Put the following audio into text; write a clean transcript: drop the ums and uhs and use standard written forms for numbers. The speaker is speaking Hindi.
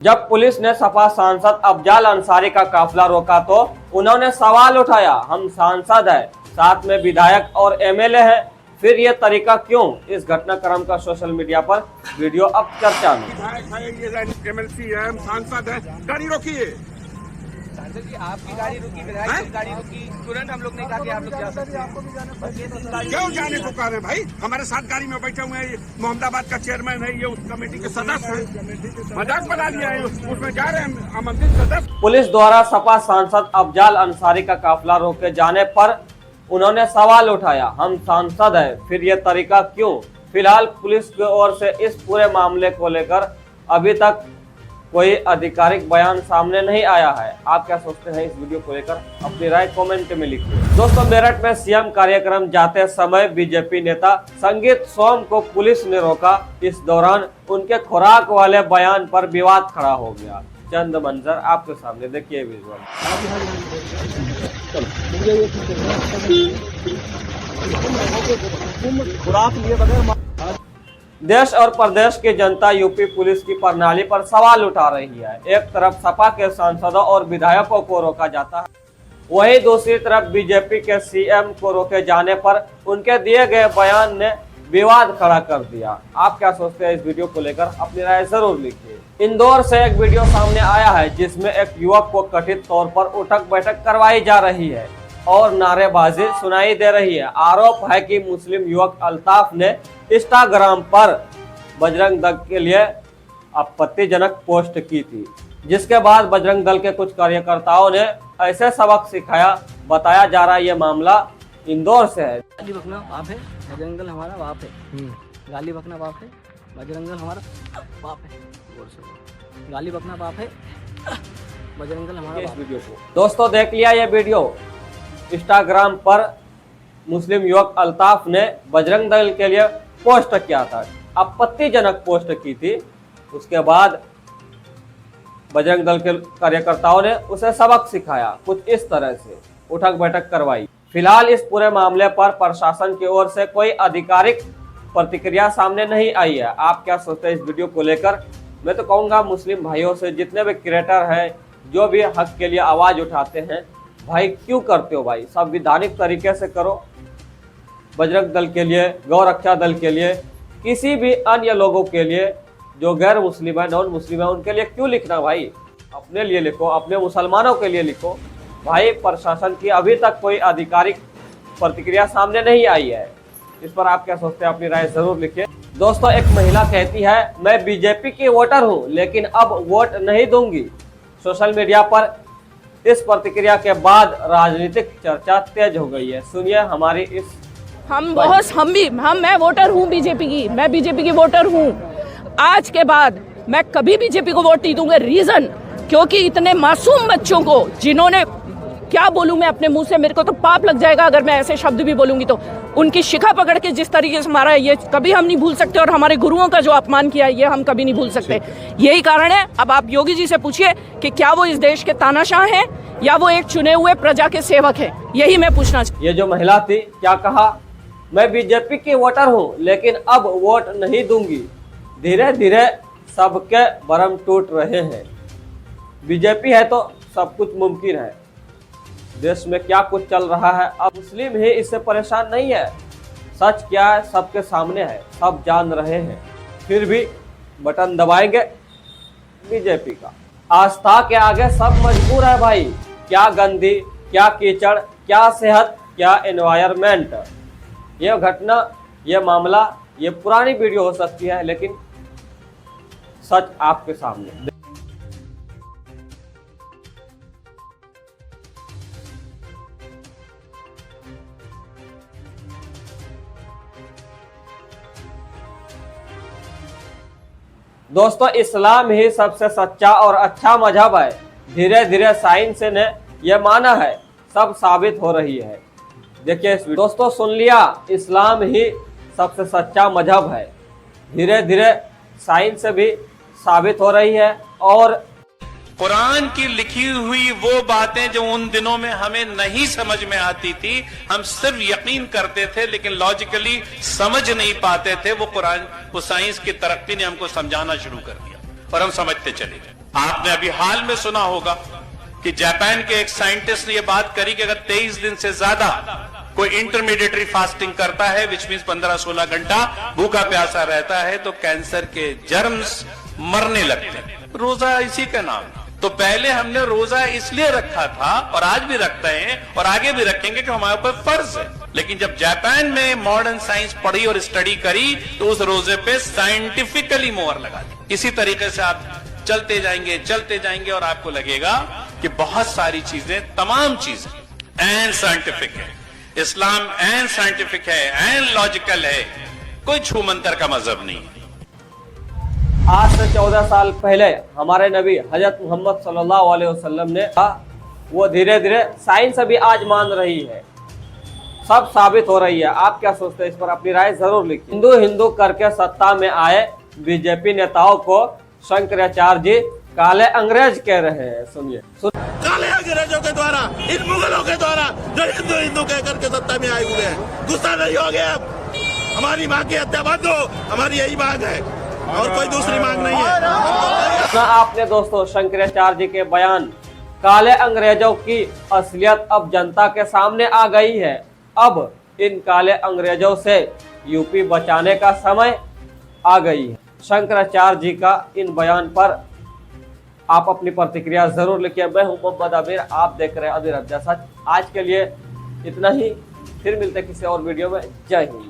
जब पुलिस ने सपा सांसद अफजाल अंसारी का काफिला रोका तो उन्होंने सवाल उठाया, हम सांसद हैं, साथ में विधायक और एमएलए हैं, फिर ये तरीका क्यों? इस घटनाक्रम का सोशल मीडिया पर वीडियो अब चर्चा में। एमएलसी है, हम सांसद है, गाड़ी रोकिए। सांसद जी आपकी गाड़ी रुकी, विधायक की गाड़ी रुकी, तुरंत हम लोग ने कहा कि आप लोग जा सकते हैं। क्यों जाने को कह रहे हैं भाई? हमारे साथ गाड़ी में बैठे हुए हैं, मोहम्मदाबाद का चेयरमैन है, ये उस कमेटी के सदस्य हैं, मजाक बना लिया है, उसमें जा रहे हैं आमंत्रित सदस्य। पुलिस द्वारा सपा सांसद अफजाल अंसारी का काफिला रोके जाने पर उन्होंने सवाल उठाया, हम सांसद हैं, फिर ये तरीका क्यों? फिलहाल पुलिस की ओर से इस पूरे मामले को लेकर अभी तक कोई आधिकारिक बयान सामने नहीं आया है। आप क्या सोचते हैं इस वीडियो को लेकर? अपनी राय कमेंट में लिखिए। दोस्तों, मेरठ में सीएम कार्यक्रम जाते समय बीजेपी नेता संगीत सोम को पुलिस ने रोका। इस दौरान उनके खुराक वाले बयान पर विवाद खड़ा हो गया। चंद मंजर आपके सामने, देखिए विजुअल। खुराक लिए बगैर देश और प्रदेश की जनता यूपी पुलिस की प्रणाली पर सवाल उठा रही है। एक तरफ सपा के सांसदों और विधायकों को रोका जाता है, वहीं दूसरी तरफ बीजेपी के सीएम को रोके जाने पर उनके दिए गए बयान ने विवाद खड़ा कर दिया। आप क्या सोचते हैं इस वीडियो को लेकर? अपनी राय जरूर लिखिए। इंदौर से एक वीडियो सामने आया है जिसमें एक युवक को कथित तौर पर उठक बैठक करवाई जा रही है और नारेबाजी सुनाई दे रही है। आरोप है कि मुस्लिम युवक अल्ताफ ने इंस्टाग्राम पर बजरंग दल के लिए आपत्तिजनक पोस्ट की थी, जिसके बाद बजरंग दल के कुछ कार्यकर्ताओं ने ऐसे सबक सिखाया। बताया जा रहा है ये मामला इंदौर से है। गाली बकना बाप है, बजरंग दल हमारा बाप है। गाली बकना बाप है, बजरंग दल हमारा बाप है। गाली बकना बाप है, बजरंग दल हमारा बाप है। दोस्तों, देख लिया ये वीडियो। इंस्टाग्राम पर मुस्लिम युवक अल्ताफ ने बजरंग दल के लिए पोस्ट किया था, आपत्तिजनक पोस्ट की थी। उसके बाद बजरंग दल के कार्यकर्ताओं ने उसे सबक सिखाया, कुछ इस तरह से उठक बैठक करवाई। फिलहाल इस पूरे मामले पर प्रशासन की ओर से कोई आधिकारिक प्रतिक्रिया सामने नहीं आई है। आप क्या सोचते हैं इस वीडियो को लेकर? मैं तो कहूँगा मुस्लिम भाइयों से, जितने भी क्रिएटर हैं जो भी हक के लिए आवाज उठाते हैं, भाई क्यों करते हो भाई? संवैधानिक तरीके से करो। बजरंग दल के लिए, गौ रक्षा दल के लिए, किसी भी अन्य लोगों के लिए जो गैर मुस्लिम है, नॉन मुस्लिम है, उनके लिए क्यों लिखना भाई? अपने लिए लिखो, अपने मुसलमानों के लिए लिखो। भाई प्रशासन की अभी तक कोई आधिकारिक प्रतिक्रिया सामने नहीं आई है। इस पर आप क्या सोचते हैं? अपनी राय जरूर लिखिए। दोस्तों, एक महिला कहती है, मैं बीजेपी की वोटर हूँ लेकिन अब वोट नहीं दूंगी। सोशल मीडिया पर इस प्रतिक्रिया के बाद राजनीतिक चर्चा तेज हो गई है। सुनिए हमारी इस मैं वोटर हूँ बीजेपी की, मैं बीजेपी की वोटर हूँ। आज के बाद मैं कभी बीजेपी को वोट नहीं दूंगा। रीजन, क्योंकि इतने मासूम बच्चों को, जिन्होंने, क्या बोलूं मैं अपने मुंह से, मेरे को तो पाप लग जाएगा अगर मैं ऐसे शब्द भी बोलूंगी तो। उनकी शिखा पकड़ के जिस तरीके से मारा है, ये कभी हम नहीं भूल सकते, और हमारे गुरुओं का जो अपमान किया है, ये हम कभी नहीं भूल सकते। यही कारण है, अब आप योगी जी से पूछिए कि क्या वो इस देश के तानाशाह हैं या वो एक चुने हुए प्रजा के सेवक हैं। यही मैं पूछना चाहती। ये जो महिला थी, क्या कहा? मैं बीजेपी की वोटर हूँ लेकिन अब वोट नहीं दूंगी। धीरे धीरे सबके भरम टूट रहे हैं। बीजेपी है तो सब कुछ मुमकिन है। देश में क्या कुछ चल रहा है, अब मुस्लिम ही इससे परेशान नहीं है। सच क्या है सबके सामने है, सब जान रहे हैं, फिर भी बटन दबाएंगे बीजेपी का। आस्था के आगे सब मजबूर है भाई। क्या गंदी, क्या कीचड़, क्या सेहत, क्या एनवायरमेंट। ये घटना, ये मामला, ये पुरानी वीडियो हो सकती है लेकिन सच आपके सामने। दोस्तों, इस्लाम ही सबसे सच्चा और अच्छा मजहब है। धीरे धीरे साइंस ने यह माना है, सब साबित हो रही है। देखिए दोस्तों, सुन लिया, इस्लाम ही सबसे सच्चा मजहब है। धीरे धीरे साइंस से भी साबित हो रही है। और कुरान की लिखी हुई वो बातें जो उन दिनों में हमें नहीं समझ में आती थी, हम सिर्फ यकीन करते थे लेकिन लॉजिकली समझ नहीं पाते थे, वो कुरान, वो साइंस की तरक्की ने हमको समझाना शुरू कर दिया और हम समझते चले गए। आपने अभी हाल में सुना होगा कि जापान के एक साइंटिस्ट ने यह बात करी कि अगर 23 दिन से ज्यादा कोई इंटरमीडिएटरी फास्टिंग करता है, विच मीन्स 15-16 घंटा भूखा प्यासा रहता है, तो कैंसर के जर्म्स मरने लगते हैं। रोजा इसी का नाम। तो पहले हमने रोजा इसलिए रखा था और आज भी रखते हैं और आगे भी रखेंगे कि हमारे ऊपर फर्ज है। लेकिन जब जापान में मॉडर्न साइंस पढ़ी और स्टडी करी तो उस रोजे पे साइंटिफिकली मोहर लगा दी। इसी तरीके से आप चलते जाएंगे और आपको लगेगा कि बहुत सारी चीजें, तमाम चीजें एंड साइंटिफिक है। इस्लाम एंड साइंटिफिक है, एंड लॉजिकल है, कोई छूमंतर का मजहब नहीं है। आज से 14 साल पहले हमारे नबी हजरत मोहम्मद सल्लल्लाहु अलैहि वसल्लम ने वो धीरे धीरे साइंस अभी आज मान रही है, सब साबित हो रही है। आप क्या सोचते हैं इस पर? अपनी राय जरूर लिखिए। हिंदू हिंदू करके सत्ता में आए बीजेपी नेताओं को शंकराचार्य जी काले अंग्रेज कह रहे हैं। सुनिए। काले अंग्रेजों के द्वारा, इन मुगलों के द्वारा जो हिंदू हिंदू कह करके सत्ता में आए हुए हैं, गुस्सा नहीं हो गया? हमारी माँ की हत्या बंद हो, हमारी यही मांग है और कोई दूसरी मांग नहीं है। आपने दोस्तों शंकराचार्य जी के बयान, काले अंग्रेजों की असलियत अब जनता के सामने आ गई है। अब इन काले अंग्रेजों से यूपी बचाने का समय आ गई है। शंकराचार्य जी का इन बयान पर आप अपनी प्रतिक्रिया जरूर लिखिए। मैं हूं मोहम्मद आमिर, आप देख रहे हैं आमिर अपडेट। आज के लिए इतना ही, फिर मिलते किसी और वीडियो में। जय हिंद।